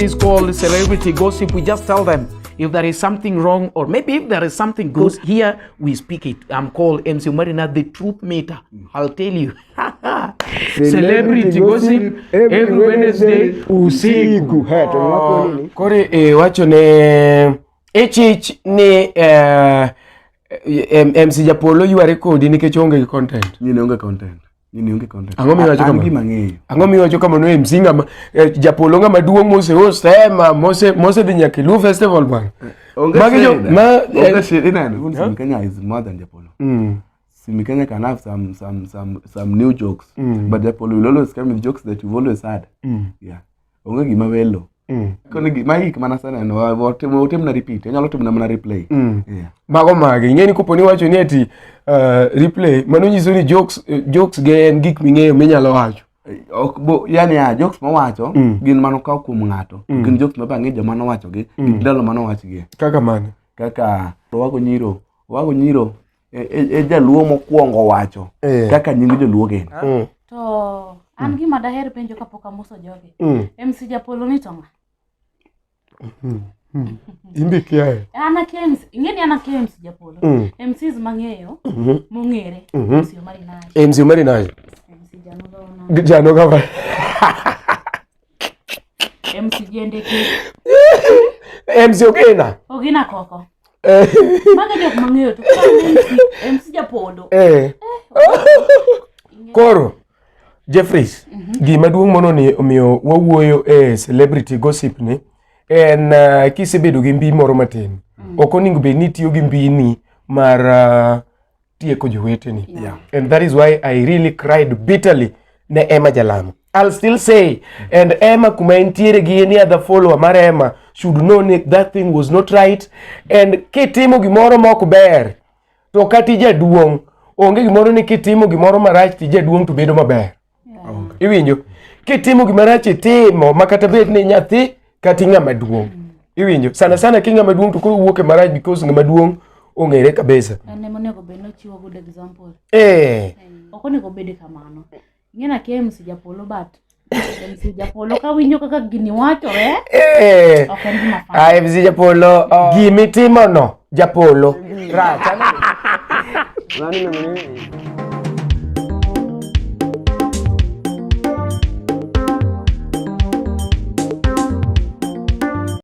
is called Celebrity Gossip. We just tell them if there is something wrong or maybe if there is something good. Here we speak it. I'm called MC Omari, the truth meter. I'll tell you. Celebrity Gossip every Wednesday usiku. Kore wacho ne echich ni MC Japolo yuare kodi nikech onge content. Ni onge content. Ang'o miwacho kama? Ang'o miwacho kama no MC ngama Japolo ngama duong' osema mose dhi nyaka Lu festival bwana. Onge shit in Kenya is more than Japolo. Kenya can have some new jokes, but Japolo will always come with jokes that you've always had. Yeah. Onge gima welo. Kono gima hik mana sana no wotem na repeat. Nyalo tim na replay. Yeah. Mago mage ingeni koponi wacho ni ati replay mano nyiso ni jokes ge en gik ming'eyo minyalo wacho. Yani jokes mawacho gin mano kaw kuom ng'ato. Gin jokes mabang'e joma nowacho gi dalo mano wacho gi. Kaka mano. Kaka wago nyiro e jaluo mokwongo wacho kaka nying joluo gen. To an gima daher penjo kapok amoso jogi. MC Japolo ni tonga. Imbe kiae. Ana KMC, ingeni ana KMC Japolo. MCs mang'eyo mong'ere. MC Omari Nash. MC Omari Nash. MC Jano Jano Governor. MC Jendeki. MC Ogina Koko. Maga jok mang'eyo to MC Japolo. Koro Jeffries, gima duong' mono ni omiyo wawuoyo celebrity gossip ni en kisebedo gi mbi moro matin. Ok onego bed ni tiyo gi mbi ni mar tieko joweteni. And that is why I really cried bitterly ne Emma Jalamo. I'll still say, and Emma kuma entiere gi any other follower mar Emma should know that thing was not right. And kitimo gimoro mok ber, to kati jaduong' onge gimoro ni kitimo gimoro marach ti jaduong' to bedo maber. Iwinjo? Kitimo gimarach itimo makata bed ni nyathi kati ng'ama duong'. Iwinjo? Sana ki ng'ama duong' to koro wuok e marach because ng'ama duong' ong'ere kabisa. Ene monego bed no chiwo good example. Ok onego bed kamano. Ng'ena KMC Japolo but MC Japolo ka winjo kaka gini wachore. Ok en gima fa. MC Japolo gimitimo no Japolo. Racha.